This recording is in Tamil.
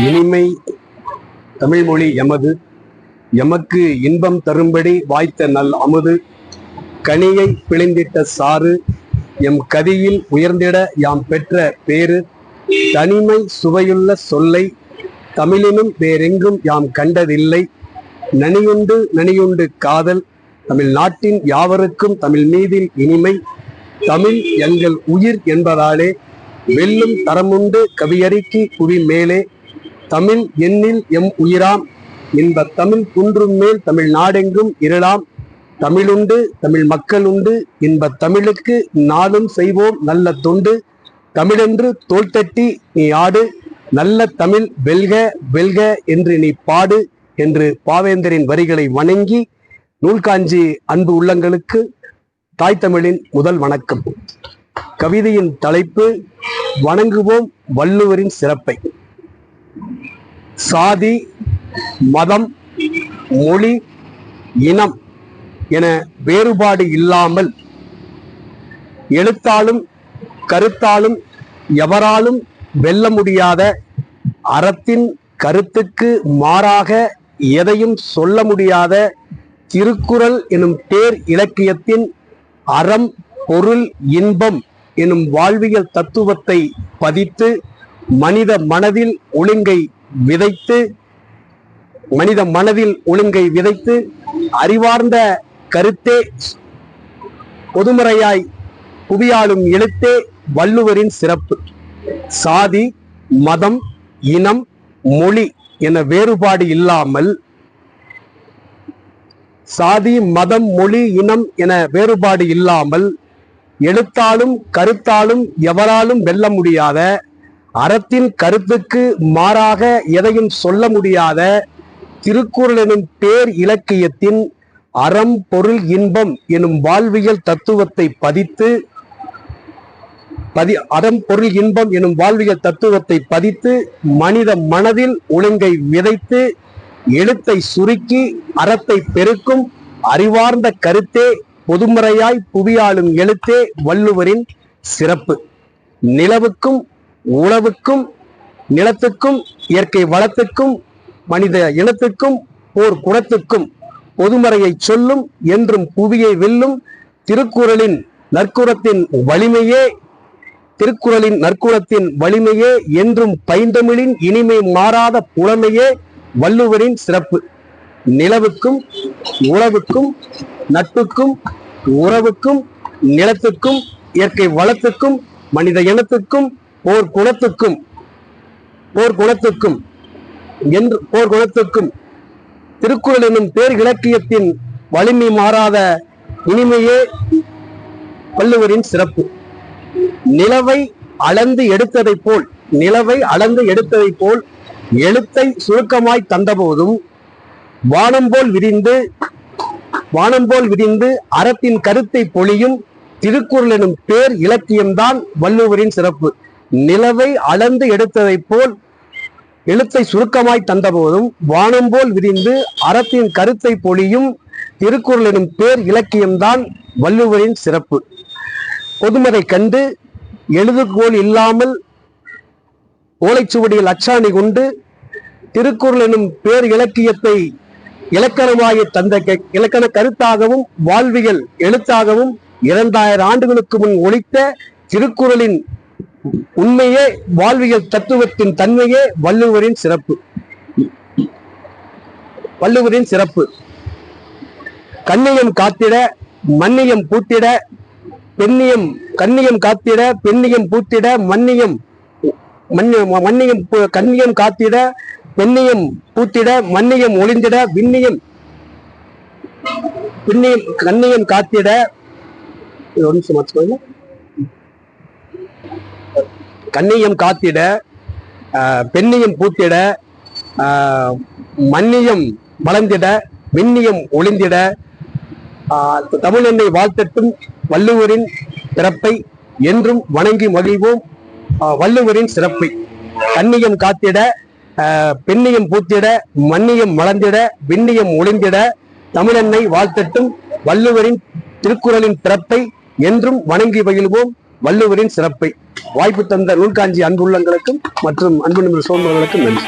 இனிமை தமிழ்மொழி எமது, எமக்கு இன்பம் தரும்படி வாய்த்த நல் அமுது, கனியை பிழிந்திட்ட சாறு, எம் கதியில் உயர்ந்திட யாம் பெற்ற பேறு, தனிமை சுவையுள்ள சொல்லை தமிழினும் வேறெங்கும் யாம் கண்டதில்லை, நனியுண்டு காதல், தமிழ் நாட்டின் யாவருக்கும் தமிழ் மீதில் இனிமை, தமிழ் எங்கள் உயிர் என்பதாலே வெல்லும் தரமுண்டு கவியறிக்கி புவி மேலே, தமிழ் எண்ணில் எம் உயிராம், இன்ப தமிழ் குன்றும் மேல் தமிழ் நாடெங்கும் இருளாம், தமிழுண்டு தமிழ் மக்கள் உண்டு, இன்ப தமிழுக்கு நாளும் செய்வோம் நல்ல தொண்டு, தமிழென்று தோள் தட்டி நீ ஆடு, நல்ல தமிழ் வெல்க வெல்க என்று நீ பாடு என்று பாவேந்தரின் வரிகளை வணங்கி, நூல்காஞ்சி அன்பு உள்ளங்களுக்கு தாய் தமிழின் முதல் வணக்கம். கவிதையின் தலைப்பு வணங்குவோம் வள்ளுவரின் சிறப்பை. சாதி, மதம், மொழி, இனம் என வேறுபாடு இல்லாமல் எழுத்தாலும் கருத்தாலும் எவராலும் வெல்ல முடியாத, அறத்தின் கருத்துக்கு மாறாக எதையும் சொல்ல முடியாத திருக்குறள் எனும் பேர் இலக்கியத்தின் அறம், பொருள், இன்பம் எனும் வாழ்வியல் தத்துவத்தை பதித்து மனித மனதில் ஒழுங்கை விதைத்து அறிவார்ந்த கருத்தே பொதுமறையாய் புவியாளும் எழுத்தே வள்ளுவரின் சிறப்பு. சாதி, மதம், இனம், மொழி என வேறுபாடு இல்லாமல், சாதி, மதம், மொழி, இனம் என வேறுபாடு இல்லாமல் எழுத்தாலும் கருத்தாலும் எவராலும் வெல்ல முடியாத, அறத்தின் கருத்துக்கு மாறாக எதையும் சொல்ல முடியாத திருக்குறள் எனும் பேர் இலக்கியத்தின் அறம், பொருள், இன்பம் எனும் வாழ்வியல் தத்துவத்தை பதித்து மனித மனதில் ஒழுங்கை விதைத்து எழுத்தை சுருக்கி அறத்தை பெருக்கும் அறிவார்ந்த கருத்தே பொதுமறையாய் புவியாளும் எழுத்தே வள்ளுவரின் சிறப்பு. நிலவுக்கும் உழவுக்கும் நிலத்துக்கும் இயற்கை வளத்துக்கும் மனித இனத்துக்கும் போர் குணத்துக்கும் பொதுமறையை சொல்லும் என்றும் புவியை வெல்லும் திருக்குறளின் நற்குணத்தின் வலிமையே என்றும் பைந்தமிழின் இனிமை மாறாத புலமையே வள்ளுவரின் சிறப்பு. நிலவுக்கும் உழவுக்கும் நட்புக்கும் உறவுக்கும் நிலத்துக்கும் இயற்கை வளத்துக்கும் மனித இனத்துக்கும் போர் குணத்துக்கும் திருக்குறள் எனும் பேர் இலக்கியத்தின் வலிமை மாறாத இனிமையே வள்ளுவரின் சிறப்பு. நிலவை அளந்து எடுத்ததை போல் எழுத்தை சுருக்கமாய் தந்தபோதும் வானம் போல் விரிந்து அறத்தின் கருத்தை பொழியும் திருக்குறள் எனும் பேர் இலக்கியம்தான் வள்ளுவரின் சிறப்பு. நிலவை அளந்து எடுத்ததை போல் எழுத்தை சுருக்கமாய் தந்தபோதும் வானம் போல் விரிந்து அறத்தின் கருத்தை பொழியும் திருக்குறள் எனும் பேர் இலக்கியம்தான் வள்ளுவரின் சிறப்பு. பொதுமறை கண்டு எழுதுகோல் இல்லாமல் ஓலைச்சுவடியில் அச்சாணி கொண்டு திருக்குறள் எனும் பேர் இலக்கியத்தை இலக்கணமாகி தந்த இலக்கண கருத்தாகவும் வாழ்வியல் எழுத்தாகவும் 2000 ஆண்டுகளுக்கு முன் ஒலித்த திருக்குறளின் உண்மையே வாழ்வியல் தத்துவத்தின் தன்மையே வள்ளுவரின் சிறப்பு. கண்ணியம் காத்திட மன்னியம் பூத்திட கண்ணியம் காத்திட பெண்ணியம் பூத்திட கண்ணியம் காத்திட பெண்ணியம் பூத்திட மன்னியம் ஒளிந்திட கண்ணியம் காத்திட கண்ணியம் காத்திட பெண்ணியம் பூத்திட மன்னியம் வளர்ந்திட விண்ணியம் ஒளிந்திட தமிழெண்ணை வாழ்த்தட்டும் வள்ளுவரின் சிறப்பை என்றும் வணங்கி மகிழ்வோம். வள்ளுவரின் சிறப்பை கண்ணியம் காத்திட பெண்ணியம் பூத்திட மன்னியம் மலர்ந்திட விண்ணியம் ஒளிந்திட தமிழெண்ணை வாழ்த்தட்டும் வள்ளுவரின் திருக்குறளின் சிறப்பை என்றும் வணங்கி மகிழ்வோம். வள்ளுவரின் சிறப்பை வாய்ப்பு தந்த நூல்காஞ்சி அன்புள்ளங்களுக்கும் மற்றும் அன்பு நிமிட சோழர்களுக்கும் நன்றி.